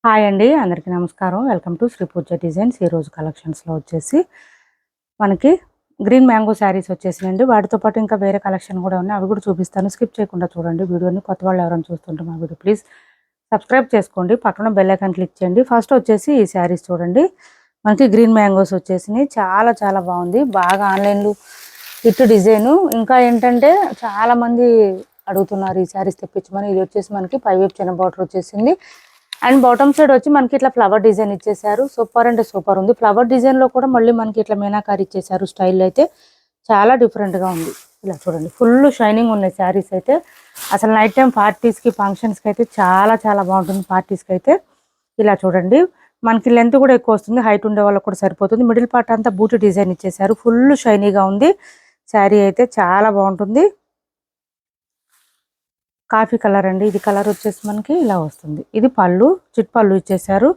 Hi అండి, అందరికీ నమస్కారం. Welcome to Sri Pooja designs. ఈరోజు కలెక్షన్స్లో వచ్చేసి మనకి గ్రీన్ మ్యాంగో శారీస్ వచ్చేసినండి. వాటితో పాటు ఇంకా వేరే కలెక్షన్ కూడా ఉన్నాయి, అవి కూడా చూపిస్తాను. స్కిప్ చేయకుండా చూడండి వీడియోని. కొత్త వాళ్ళు ఎవరైనా చూస్తుంటే మా వీడియో ప్లీజ్ సబ్స్క్రైబ్ చేసుకోండి, పక్కన బెల్ ఐకాన్ క్లిక్ చేయండి. ఫస్ట్ వచ్చేసి ఈ శారీస్ చూడండి, మనకి గ్రీన్ మ్యాంగోస్ వచ్చేసినాయి. చాలా చాలా బాగుంది, బాగా ఆన్లైన్లో హిట్ డిజైను. ఇంకా ఏంటంటే చాలామంది అడుగుతున్నారు ఈ శారీస్ తెప్పించమని. ఇది వచ్చేసి మనకి పైవైపు చిన్న బార్డర్ వచ్చేసింది అండ్ బాటమ్ సైడ్ వచ్చి మనకి ఇట్లా ఫ్లవర్ డిజైన్ ఇచ్చేసారు. సూపర్ అంటే సూపర్ ఉంది. ఫ్లవర్ డిజైన్ లో కూడా మళ్ళీ మనకి ఇట్లా మీనాకారి ఇచ్చేసారు. స్టైల్ అయితే చాలా డిఫరెంట్ గా ఉంది. ఇలా చూడండి, ఫుల్ షైనింగ్ ఉన్నాయి శారీస్ అయితే. అసలు నైట్ టైం పార్టీస్ కి ఫంక్షన్స్ కి అయితే చాలా చాలా బాగుంటుంది. పార్టీస్ కి అయితే ఇలా చూడండి, మనకి లెంత్ కూడా ఎక్కువ వస్తుంది, హైట్ ఉండే వాళ్ళకి కూడా సరిపోతుంది. మిడిల్ పార్ట్ అంతా బూటీ డిజైన్ ఇచ్చేసారు. ఫుల్ షైనీగా ఉంది శారీ అయితే, చాలా బాగుంటుంది. కాఫీ కలర్ అండి, ఇది కలర్ వచ్చేసి మనకి ఇలా వస్తుంది. ఇది పళ్ళు, చిట్ పళ్ళు ఇచ్చేసారు.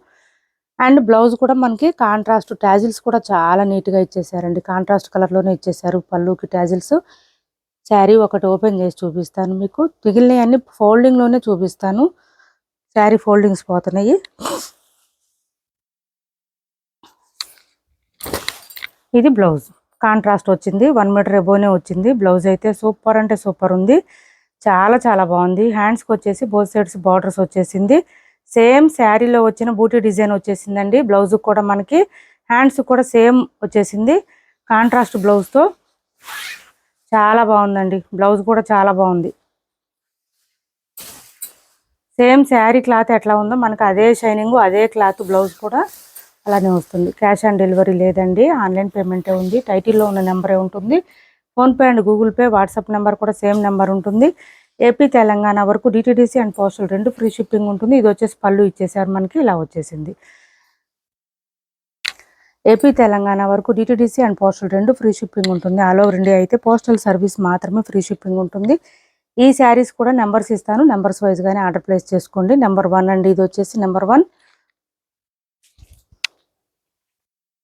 అండ్ బ్లౌజ్ కూడా మనకి కాంట్రాస్ట్ టాజిల్స్ కూడా చాలా నీట్గా ఇచ్చేసారండి. కాంట్రాస్ట్ కలర్లోనే ఇచ్చేసారు పళ్ళుకి టాజిల్స్. శారీ ఒకటి ఓపెన్ చేసి చూపిస్తాను మీకు, మిగిలినవి అన్ని ఫోల్డింగ్లోనే చూపిస్తాను. శారీ ఫోల్డింగ్స్ పోతున్నాయి. ఇది బ్లౌజ్ కాంట్రాస్ట్ వచ్చింది, 1 మీటర్ ఎబోనే వచ్చింది. బ్లౌజ్ అయితే సూపర్ అంటే సూపర్ ఉంది, చాలా చాలా బాగుంది. హ్యాండ్స్కి వచ్చేసి బోత్ సైడ్స్ బార్డర్స్ వచ్చేసింది. సేమ్ శారీలో వచ్చిన బూటీ డిజైన్ వచ్చేసిందండి. బ్లౌజ్ కూడా మనకి హ్యాండ్స్ కూడా సేమ్ వచ్చేసింది కాంట్రాస్ట్ బ్లౌజ్తో. చాలా బాగుందండి, బ్లౌజ్ కూడా చాలా బాగుంది. సేమ్ శారీ క్లాత్ ఎట్లా ఉందో మనకి అదే షైనింగ్, అదే క్లాత్ బ్లౌజ్ కూడా అలానే వస్తుంది. క్యాష్ ఆన్ డెలివరీ లేదండి, ఆన్లైన్ పేమెంటే ఉంది. టైటిల్లో ఉన్న నెంబరే ఉంటుంది. PhonePe and Google pay, WhatsApp number కూడా సేమ్ నెంబర్ ఉంటుంది. ఏపీ తెలంగాణ వరకు DTDC and postal 2 free shipping ఉంటుంది. ఇది వచ్చేసి పళ్ళు ఇచ్చేసారు మనకి, ఇలా వచ్చేసింది. ఏపీ తెలంగాణ వరకు DTDC and postal 2 free shipping ఉంటుంది. ఆల్ ఓవర్ ఇండియా అయితే పోస్టల్ సర్వీస్ మాత్రమే ఫ్రీ షిప్పింగ్ ఉంటుంది. ఈ శారీస్ కూడా నెంబర్స్ ఇస్తాను, నెంబర్స్ వైజ్గానే ఆర్డర్ ప్లేస్ చేసుకోండి. నెంబర్ 1 అండి, ఇది వచ్చేసి నెంబర్ 1.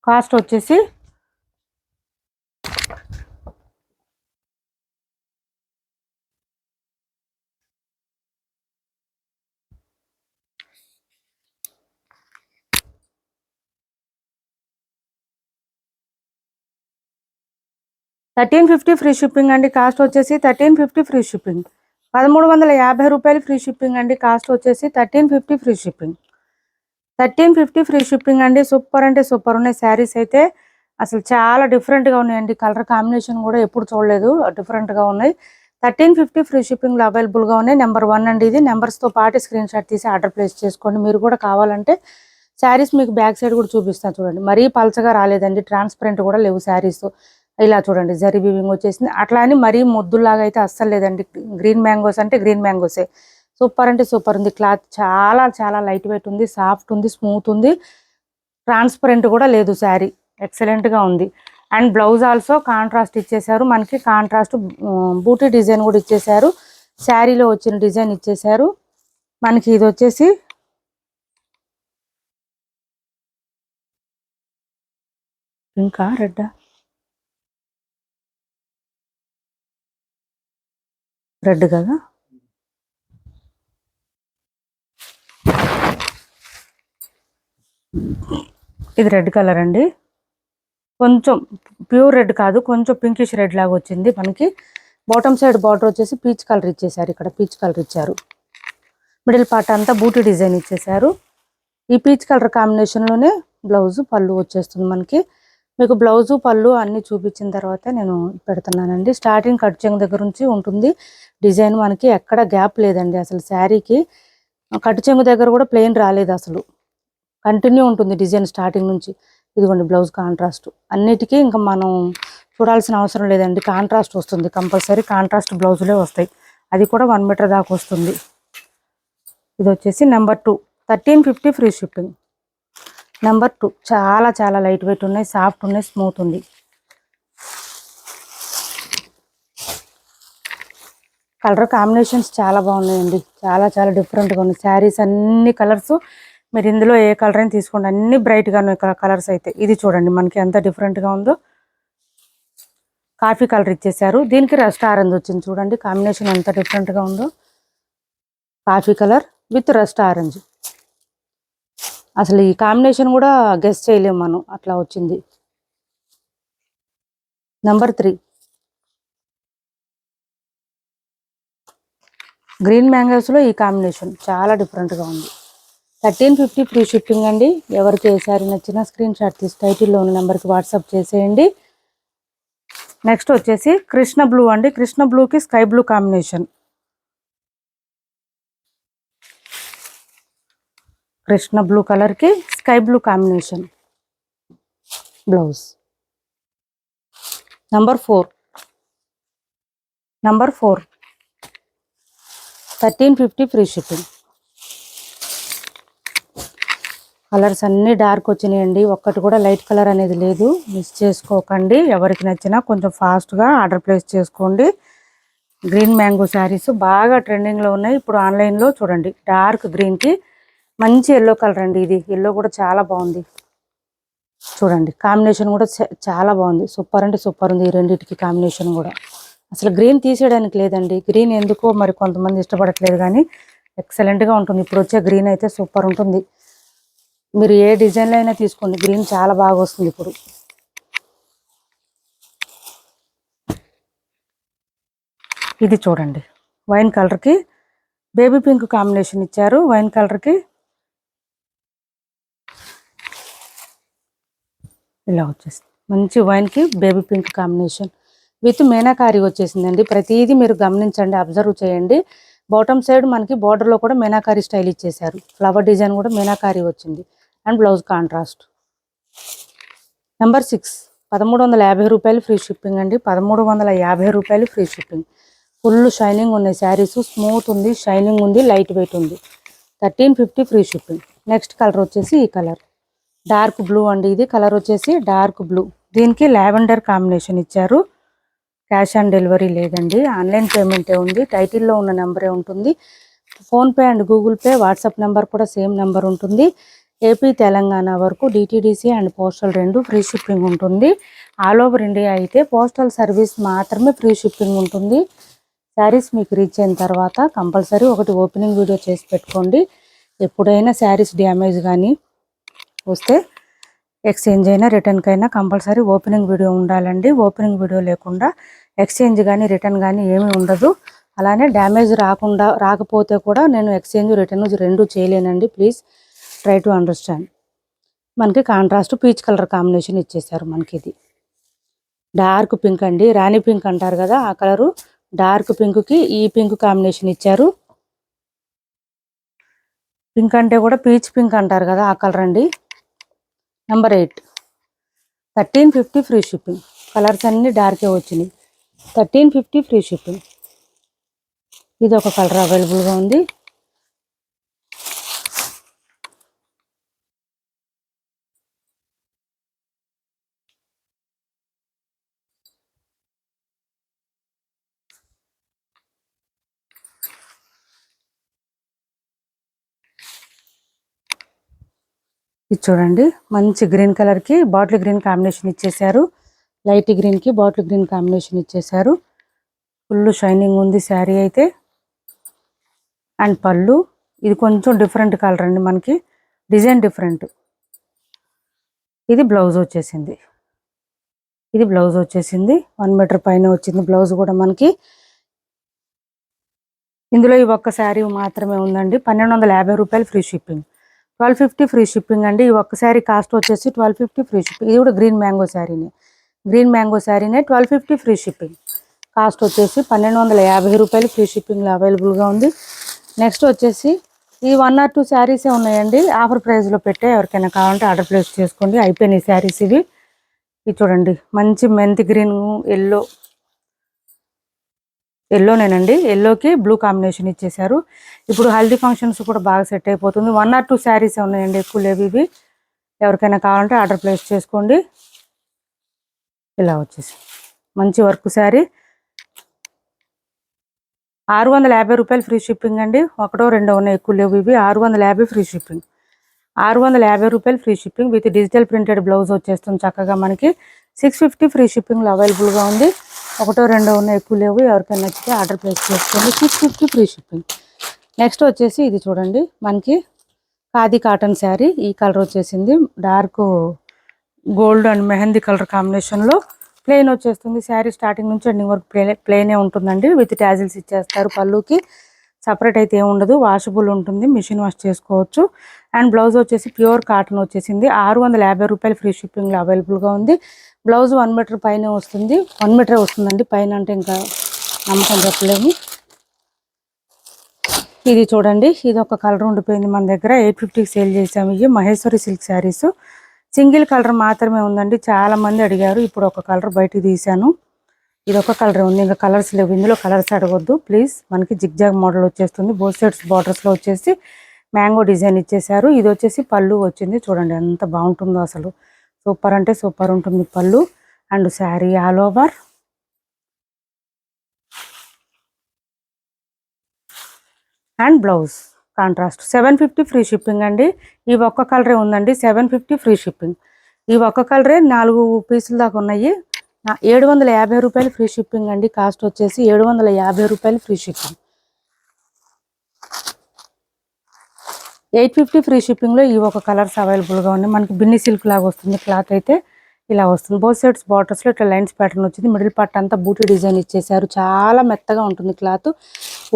కాస్ట్ వచ్చేసి 1350 ఫ్రీ షిప్పింగ్ అండి. కాస్ట్ వచ్చేసి 1350 ఫ్రీ షిప్పింగ్. 1350 రూపాయలు ఫ్రీ షిప్పింగ్ అండి. కాస్ట్ వచ్చేసి 1350 ఫ్రీ షిప్పింగ్. 1350 ఫ్రీ షిప్పింగ్ అండి. సూపర్ అంటే సూపర్ ఉన్నాయి శారీస్ అయితే. అసలు చాలా డిఫరెంట్గా ఉన్నాయండి. కలర్ కాంబినేషన్ కూడా ఎప్పుడు చూడలేదు, డిఫరెంట్గా ఉన్నాయి. 1350 ఫ్రీ షిప్పింగ్లో అవైలబుల్గా ఉన్నాయి. నెంబర్ 1 అండి ఇది. నెంబర్స్తో పాటు స్క్రీన్ షాట్ తీసి ఆర్డర్ ప్లేస్ చేసుకోండి. మీరు కూడా కావాలంటే శారీస్ మీకు బ్యాక్ సైడ్ కూడా చూపిస్తాను చూడండి. మరీ పల్చగా రాలేదండి, ట్రాన్స్పరెంట్ కూడా లేవు శారీస్. ఇలా చూడండి, జరీ వీవింగ్ వచ్చేసింది. అట్లా అని మరీ ముద్దులాగా అయితే అస్సలు లేదండి. గ్రీన్ మ్యాంగోస్ అంటే గ్రీన్ మ్యాంగోసే. సూపర్ అంటే సూపర్ ఉంది. క్లాత్ చాలా చాలా లైట్ వెయిట్ ఉంది, సాఫ్ట్ ఉంది, స్మూత్ ఉంది, ట్రాన్స్పరెంట్ కూడా లేదు. శారీ ఎక్సలెంట్గా ఉంది. అండ్ బ్లౌజ్ ఆల్సో కాంట్రాస్ట్ ఇచ్చేసారు మనకి. కాంట్రాస్ట్ బూటీ డిజైన్ కూడా ఇచ్చేసారు. శారీలో వచ్చిన డిజైన్ ఇచ్చేసారు మనకి. ఇది వచ్చేసి ఇంకా రెడ్ కదా, ఇది రెడ్ కలర్ అండి. కొంచెం ప్యూర్ రెడ్ కాదు, కొంచెం పింకిష్ రెడ్ లాగా వచ్చింది మనకి. బాటమ్ సైడ్ బార్డర్ వచ్చేసి పీచ్ కలర్ ఇచ్చేసారు. ఇక్కడ పీచ్ కలర్ ఇచ్చారు. మిడిల్ పార్ట్ అంతా బూటీ డిజైన్ ఇచ్చేసారు. ఈ పీచ్ కలర్ కాంబినేషన్లోనే బ్లౌజ్ పళ్ళు వచ్చేస్తుంది మనకి. మీకు బ్లౌజు పళ్ళు అన్నీ చూపించిన తర్వాత నేను పెడుతున్నానండి. స్టార్టింగ్ కట్ చెంగు దగ్గర నుంచి ఉంటుంది డిజైన్ మనకి, ఎక్కడ గ్యాప్ లేదండి అసలు. శారీకి కట్ చెంగు దగ్గర కూడా ప్లెయిన్ రాలేదు అసలు, కంటిన్యూ ఉంటుంది డిజైన్ స్టార్టింగ్ నుంచి. ఇదిగోండి బ్లౌజ్ కాంట్రాస్ట్. అన్నిటికీ ఇంకా మనం చూడాల్సిన అవసరం లేదండి, కాంట్రాస్ట్ వస్తుంది కంపల్సరీ. కాంట్రాస్ట్ బ్లౌజులే వస్తాయి, అది కూడా 1 మీటర్ దాకా వస్తుంది. ఇది వచ్చేసి నెంబర్ 2, 1350 ఫ్రీ షిప్పింగ్. నెంబర్ 2 చాలా చాలా లైట్ వెయిట్ ఉన్నాయి, సాఫ్ట్ ఉన్నాయి, స్మూత్ ఉంది. కలర్ కాంబినేషన్స్ చాలా బాగున్నాయండి, చాలా చాలా డిఫరెంట్గా ఉన్నాయి శారీస్. అన్ని కలర్స్ మీరు ఇందులో ఏ కలర్ అయినా తీసుకోండి, అన్ని బ్రైట్గా ఉన్నాయి కలర్స్ అయితే. ఇది చూడండి మనకి ఎంత డిఫరెంట్గా ఉందో. కాఫీ కలర్ ఇచ్చేసారు, దీనికి రస్ట్ ఆరెంజ్ వచ్చింది చూడండి. కాంబినేషన్ ఎంత డిఫరెంట్గా ఉందో. Coffee colour with rust orange. అసలు ఈ కాంబినేషన్ కూడా గెస్ చేయలేము మనం, అట్లా వచ్చింది. నెంబర్ 3 గ్రీన్ మ్యాంగోస్లో ఈ కాంబినేషన్ చాలా డిఫరెంట్గా ఉంది. 1350 ఫ్రీ షిప్పింగ్ అండి. ఎవరికి ఏ సారీ నచ్చినా స్క్రీన్ షాట్ తీసి టైటిల్లో ఉన్న నెంబర్కి వాట్సాప్ చేసేయండి. నెక్స్ట్ వచ్చేసి కృష్ణ బ్లూ అండి. కృష్ణ బ్లూకి sky blue combination. Krishna blue కలర్కి sky blue combination blouse. Number 4 1350 free shipping. Colours అన్నీ డార్క్ వచ్చినాయండి, ఒక్కటి కూడా లైట్ కలర్ అనేది లేదు. మిస్ చేసుకోకండి. ఎవరికి నచ్చినా కొంచెం ఫాస్ట్గా ఆర్డర్ ప్లేస్ చేసుకోండి. గ్రీన్ మ్యాంగో శారీస్ బాగా ట్రెండింగ్లో ఉన్నాయి ఇప్పుడు ఆన్లైన్లో. చూడండి, డార్క్ గ్రీన్కి మంచి ఎల్లో కలర్ అండి. ఇది ఎల్లో కూడా చాలా బాగుంది. చూడండి, కాంబినేషన్ కూడా చాలా బాగుంది. సూపర్ అంటే సూపర్ ఉంది. ఈ రెండింటికి కాంబినేషన్ కూడా అసలు గ్రీన్ తీసేయడానికి లేదండి. గ్రీన్ ఎందుకో మరి కొంతమంది ఇష్టపడట్లేదు, కానీ ఎక్సలెంట్గా ఉంటుంది. ఇప్పుడు వచ్చే గ్రీన్ అయితే సూపర్ ఉంటుంది. మీరు ఏ డిజైన్లో అయినా తీసుకోండి, గ్రీన్ చాలా బాగా వస్తుంది ఇప్పుడు. ఇది చూడండి, వైన్ కలర్కి బేబీ పింక్ కాంబినేషన్ ఇచ్చారు. వైన్ కలర్కి ఇలా వచ్చేసింది. మంచి వైన్కి baby pink combination with meenakari వచ్చేసిందండి. ప్రతిదీ మీరు గమనించండి, అబ్జర్వ్ చేయండి. బాటమ్ సైడ్ మనకి బార్డర్లో కూడా మీనాకారి స్టైల్ ఇచ్చేసారు. ఫ్లవర్ డిజైన్ కూడా మీనాకారి వచ్చింది. And blouse contrast. నెంబర్ 6 1350 రూపాయలు ఫ్రీ షిప్పింగ్ అండి. 1350 రూపాయలు ఫ్రీ షిప్పింగ్. ఫుల్ షైనింగ్ ఉన్నాయి శారీస్. స్మూత్ ఉంది, షైనింగ్ ఉంది, లైట్ వెయిట్ ఉంది. 1350 ఫ్రీ షిప్పింగ్. నెక్స్ట్ కలర్ వచ్చేసి ఈ కలర్ డార్క్ బ్లూ అండి. ఇది కలర్ వచ్చేసి డార్క్ బ్లూ. దీనికి లావెండర్ కాంబినేషన్ ఇచ్చారు. క్యాష్ ఆన్ డెలివరీ లేదండి, ఆన్లైన్ పేమెంటే ఉంది. టైటిల్లో ఉన్న నెంబరే ఉంటుంది. PhonePe and Google pay, WhatsApp number కూడా సేమ్ నెంబర్ ఉంటుంది. ఏపీ తెలంగాణ వరకు DTDC and postal 2 free shipping ఉంటుంది. ఆల్ ఓవర్ ఇండియా అయితే పోస్టల్ సర్వీస్ మాత్రమే ఫ్రీ షిప్పింగ్ ఉంటుంది. శారీస్ మీకు రీచ్ అయిన తర్వాత కంపల్సరీ ఒకటి ఓపెనింగ్ వీడియో చేసి పెట్టుకోండి. ఎప్పుడైనా శారీస్ డ్యామేజ్ కానీ వస్తే ఎక్స్చేంజ్ అయినా రిటర్న్కి అయినా కంపల్సరీ ఓపెనింగ్ వీడియో ఉండాలండి. ఓపెనింగ్ వీడియో లేకుండా ఎక్స్చేంజ్ కానీ రిటర్న్ కానీ ఏమీ ఉండదు. అలానే డ్యామేజ్ రాకపోతే కూడా నేను ఎక్స్చేంజ్ రిటర్న్ 2 చేయలేనండి. Please try to understand. మనకి కాంట్రాస్ట్ పీచ్ కలర్ కాంబినేషన్ ఇచ్చేసారు. మనకి ఇది డార్క్ పింక్ అండి. రాణి పింక్ అంటారు కదా, ఆ కలరు డార్క్ పింక్కి ఈ పింక్ కాంబినేషన్ ఇచ్చారు. పింక్ అంటే కూడా పీచ్ పింక్ అంటారు కదా, ఆ కలర్ అండి. Number 8 1350 free shipping. కలర్స్ అన్నీ డార్కే వచ్చినాయి. 1350 ఫ్రీ షిప్పింగ్. ఇది ఒక కలర్ అవైలబుల్గా ఉంది. ఇది చూడండి, మంచి గ్రీన్ కలర్కి బాటిల్ గ్రీన్ కాంబినేషన్ ఇచ్చేసారు. లైట్ గ్రీన్కి బాటిల్ గ్రీన్ కాంబినేషన్ ఇచ్చేసారు. ఫుల్ షైనింగ్ ఉంది శారీ అయితే. అండ్ పళ్ళు ఇది కొంచెం డిఫరెంట్ కలర్ అండి, మనకి డిజైన్ డిఫరెంట్. ఇది బ్లౌజ్ వచ్చేసింది. 1 మీటర్ పైన వచ్చింది బ్లౌజ్ కూడా మనకి. ఇందులో ఈ ఒక్క శారీ మాత్రమే ఉందండి. 1250 రూపాయలు ఫ్రీ షిప్పింగ్. 1250 ఫ్రీ షిప్పింగ్ అండి. ఈ ఒక్క శారీ కాస్ట్ వచ్చేసి 1250 ఫ్రీ షిప్పింగ్. ఇది కూడా గ్రీన్ మ్యాంగో శారీనే. 1250 ఫ్రీ షిప్పింగ్. కాస్ట్ వచ్చేసి 1250 రూపాయలు ఫ్రీ షిప్పింగ్లో అవైలబుల్గా ఉంది. నెక్స్ట్ వచ్చేసి ఈ 1 or 2 శారీసే ఉన్నాయండి. ఆఫర్ ప్రైస్లో పెట్టే, ఎవరికైనా కావాలంటే ఆర్డర్ ప్లేస్ చేసుకోండి. అయిపోయినాయి శారీస్ ఇవి. ఇది చూడండి, మంచి మెంతి గ్రీన్ ఎల్లోనేనండి. ఎల్లోకి బ్లూ కాంబినేషన్ ఇచ్చేసారు. ఇప్పుడు హల్దీ ఫంక్షన్స్ కూడా బాగా సెట్ అయిపోతుంది. 1 or 2 శారీసే ఉన్నాయండి, ఎక్కువ లేవు ఇవి. ఎవరికైనా కావాలంటే ఆర్డర్ ప్లేస్ చేసుకోండి. ఇలా వచ్చేసి మంచి వర్క్ శారీ. 650 రూపాయలు ఫ్రీ షిప్పింగ్ అండి. 1, 2 ఉన్నాయి, ఎక్కువ లేవు ఇవి. 650 ఫ్రీ షిప్పింగ్. 650 రూపాయలు free shipping with digital printed blouse వచ్చేస్తుంది చక్కగా మనకి. 650 ఫ్రీ షిప్పింగ్లో అవైలబుల్గా ఉంది. 1, 2 ఉన్నాయి, ఎక్కువ లేవు. ఎవరికైనా నచ్చితే ఆర్డర్ ప్లేస్ చేసుకోండి. 650 ఫ్రీ షిప్పింగ్. నెక్స్ట్ వచ్చేసి ఇది చూడండి, మనకి ఖాదీ కాటన్ శారీ. ఈ కలర్ వచ్చేసింది dark gold and mehndi colour కాంబినేషన్లో. ప్లెయిన్ వచ్చేస్తుంది. శారీ స్టార్టింగ్ నుంచి ఎండింగ్ వరకు ప్లెయినే ఉంటుందండి. విత్ ట్యాజిల్స్ ఇచ్చేస్తారు. పళ్ళుకి సపరేట్ అయితే ఏమి ఉండదు. వాషబుల్ ఉంటుంది, మిషన్ వాష్ చేసుకోవచ్చు. అండ్ బ్లౌజ్ వచ్చేసి ప్యూర్ కాటన్ వచ్చేసింది. 650 రూపాయలు ఫ్రీ షిప్పింగ్లో అవైలబుల్గా ఉంది. బ్లౌజ్ 1 మీటర్ పైన వస్తుంది. 1 మీటరే వస్తుందండి. పైన అంటే ఇంకా నమ్మకం చెప్పలేము. ఇది చూడండి, ఇది ఒక కలర్ ఉండిపోయింది మన దగ్గర. 850కి సేల్ చేసాము. ఇవి Maheshwari silk saris. Single colour మాత్రమే ఉందండి. చాలా మంది అడిగారు. ఇప్పుడు ఒక కలర్ బయటికి తీసాను. ఇది ఒక కలర్ ఉంది, ఇంకా కలర్స్ లేవు. ఇందులో కలర్స్ అడగొద్దు ప్లీజ్. మనకి జిగ్జాగ్ మోడల్ వచ్చేస్తుంది. బోత్ సైడ్స్ బార్డర్స్లో వచ్చేసి మ్యాంగో డిజైన్ ఇచ్చేసారు. ఇది వచ్చేసి పళ్ళు వచ్చింది. చూడండి ఎంత బాగుంటుందో అసలు. సూపర్ అంటే సూపర్ ఉంటుంది పళ్ళు. And sari all over. And blouse contrast. 750 free shipping అండి. ఈ ఒక్క కలరే ఉందండి. 750 ఫ్రీ షిప్పింగ్. ఈ ఒక్క కలరే 4 పీసుల దాకా ఉన్నాయి. 750 రూపాయలు ఫ్రీ షిప్పింగ్ అండి. కాస్ట్ వచ్చేసి 750 రూపాయలు ఫ్రీ షిప్పింగ్. 850 ఫ్రీ షిప్పింగ్లో ఈ ఒక కలర్స్ అవైలబుల్గా ఉన్నాయి. మనకి బిన్ని సిల్క్ లాగా వస్తుంది. క్లాత్ అయితే ఇలా వస్తుంది. బోత్ సైడ్స్ బార్డర్స్లో ఇట్లా లైన్స్ ప్యాటర్న్ వచ్చింది. మిడిల్ పార్ట్ అంతా బూటీ డిజైన్ ఇచ్చేసారు. చాలా మెత్తగా ఉంటుంది క్లాత్.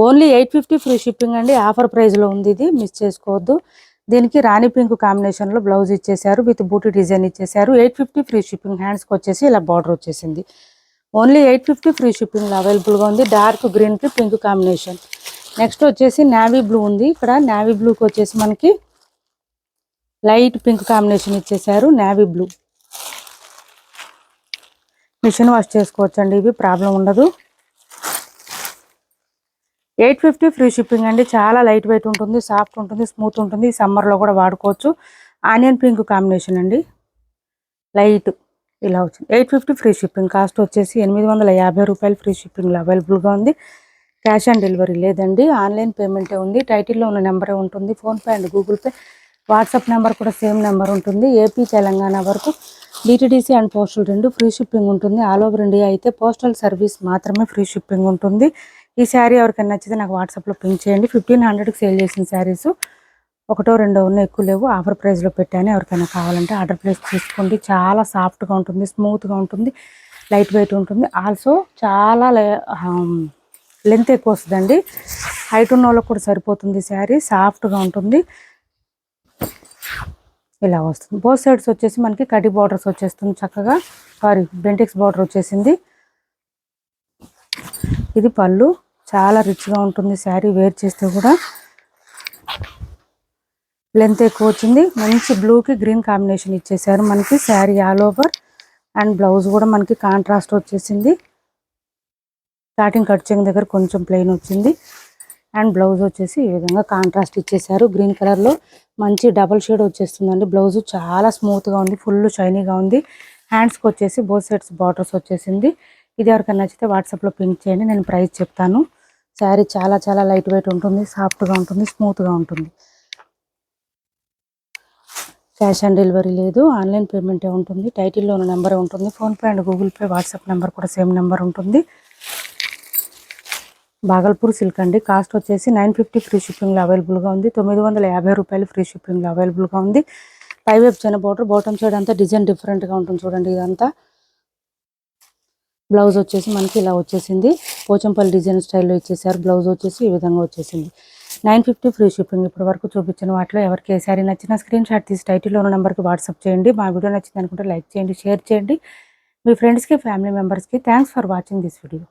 ఓన్లీ 850 ఫ్రీ షిప్పింగ్ అండి. ఆఫర్ ప్రైస్లో ఉంది. ఇది మిస్ చేసుకోవద్దు. దీనికి రాణి పింక్ కాంబినేషన్లో బ్లౌజ్ ఇచ్చేసారు. విత్ బూటీ డిజైన్ ఇచ్చేసారు. 850 ఫ్రీ షిప్పింగ్. హ్యాండ్స్కి వచ్చేసి ఇలా బార్డర్ వచ్చేసింది. ఓన్లీ 850 ఫ్రీ షిప్పింగ్లో అవైలబుల్గా ఉంది. డార్క్ గ్రీన్కి పింక్ కాంబినేషన్. నెక్స్ట్ వచ్చేసి నావీ బ్లూ ఉంది. ఇక్కడ నావీ బ్లూకి వచ్చేసి మనకి లైట్ పింక్ కాంబినేషన్ ఇచ్చేసారు. Navy blue. మిషన్ వాష్ చేసుకోవచ్చు అండి. ఇవి ప్రాబ్లం ఉండదు. 850 ఫ్రీ షిప్పింగ్ అండి. చాలా లైట్ వెయిట్ ఉంటుంది, సాఫ్ట్ ఉంటుంది, స్మూత్ ఉంటుంది. సమ్మర్లో కూడా వాడుకోవచ్చు. ఆనియన్ పింక్ కాంబినేషన్ అండి. లైట్ ఇలా వచ్చింది. 850 ఫ్రీ షిప్పింగ్. కాస్ట్ వచ్చేసి 850 రూపాయలు ఫ్రీ షిప్పింగ్లో అవైలబుల్గా ఉంది. క్యాష్ ఆన్ డెలివరీ లేదండి. ఆన్లైన్ పేమెంటే ఉంది. టైటిల్లో ఉన్న నెంబరే ఉంటుంది. PhonePe and Google pay, WhatsApp number కూడా సేమ్ నెంబర్ ఉంటుంది. ఏపీ తెలంగాణ వరకు DTDC and postal 2 free shipping ఉంటుంది. ఆల్ ఓవర్ ఇండియా అయితే పోస్టల్ సర్వీస్ మాత్రమే ఫ్రీ షిప్పింగ్ ఉంటుంది. ఈ శారీ ఎవరికైనా నచ్చితే నాకు వాట్సాప్లో పింక్ చేయండి. 1500కి సేల్ చేసిన శారీస్ 1 2 ఉన్నాయి, ఎక్కువ లేవు. ఆఫర్ ప్రైస్లో పెట్టాను. ఎవరికైనా కావాలంటే ఆర్డర్ ప్లేస్ చేసుకోండి. చాలా సాఫ్ట్గా ఉంటుంది, స్మూత్గా ఉంటుంది, లైట్ వెయిట్ ఉంటుంది. ఆల్సో చాలా లెంత్ ఎక్కువ వస్తుందండి. హైట్ ఉన్న వాళ్ళకి కూడా సరిపోతుంది. శారీ సాఫ్ట్గా ఉంటుంది. ఇలా వస్తుంది. బోత్ సైడ్స్ వచ్చేసి మనకి కటి బార్డర్స్ వచ్చేస్తుంది చక్కగా. బెంటిక్స్ బార్డర్ వచ్చేసింది. ఇది పళ్ళు. చాలా రిచ్గా ఉంటుంది శారీ. వేర్ చేస్తే కూడా లెంత్ ఎక్కువ వచ్చింది. మంచి బ్లూకి గ్రీన్ కాంబినేషన్ ఇచ్చేసారు మనకి. Sari all over. And blouse కూడా మనకి కాంట్రాస్ట్ వచ్చేసింది. స్టార్టింగ్ కట్ చెంగ్ దగ్గర కొంచెం ప్లెయిన్ వచ్చింది. అండ్ బ్లౌజ్ వచ్చేసి ఈ విధంగా కాంట్రాస్ట్ ఇచ్చేసారు. గ్రీన్ కలర్లో మంచి డబల్ షేడ్ వచ్చేస్తుందండి. బ్లౌజ్ చాలా స్మూత్గా ఉంది, ఫుల్ షైనీగా ఉంది. హ్యాండ్స్కి వచ్చేసి బోత్ సైడ్స్ బార్డర్స్ వచ్చేసింది. ఇది ఎవరికైనా నచ్చితే వాట్సాప్లో పింక్ చేయండి, నేను ప్రైస్ చెప్తాను. శారీ చాలా చాలా లైట్ వెయిట్ ఉంటుంది, సాఫ్ట్గా ఉంటుంది, స్మూత్గా ఉంటుంది. క్యాష్ ఆన్ డెలివరీ లేదు, ఆన్లైన్ పేమెంటే ఉంటుంది. టైటిల్లో ఉన్న నెంబర్ ఉంటుంది. PhonePe and Google pay, WhatsApp number కూడా సేమ్ నెంబర్ ఉంటుంది. బాగల్పూర్ సిల్క్ అండి. కాస్ట్ వచ్చేసి 950 ఫ్రీ షిప్పింగ్లో అవైలబుల్గా ఉంది. 950 రూపాయలు ఫ్రీ షిప్పింగ్లో అవైలబుల్గా ఉంది. పైవైపు చిన్న బార్డర్, బాటమ్ సైడ్ అంతా డిజైన్ డిఫరెంట్గా ఉంటుంది చూడండి. ఇదంతా బ్లౌజ్ వచ్చేసి మనకి ఇలా వచ్చేసింది. పోచంపల్లి డిజైన్ స్టైల్లో ఇచ్చేసారు. బ్లౌజ్ వచ్చేసి ఈ విధంగా వచ్చేసింది. 950 ఫ్రీ షిప్పింగ్. ఇప్పటి వరకు చూపించిన వాటిలో ఎవరికి ఏ శారీ నచ్చినా స్క్రీన్ షాట్ తీసి టైటిల్లో ఉన్న నెంబర్కి వాట్సాప్ చేయండి. మా వీడియో నచ్చింది అనుకుంటే లైక్ చేయండి, షేర్ చేయండి మీ ఫ్రెండ్స్కి, ఫ్యామిలీ మెంబర్స్కి. Thanks for watching this video.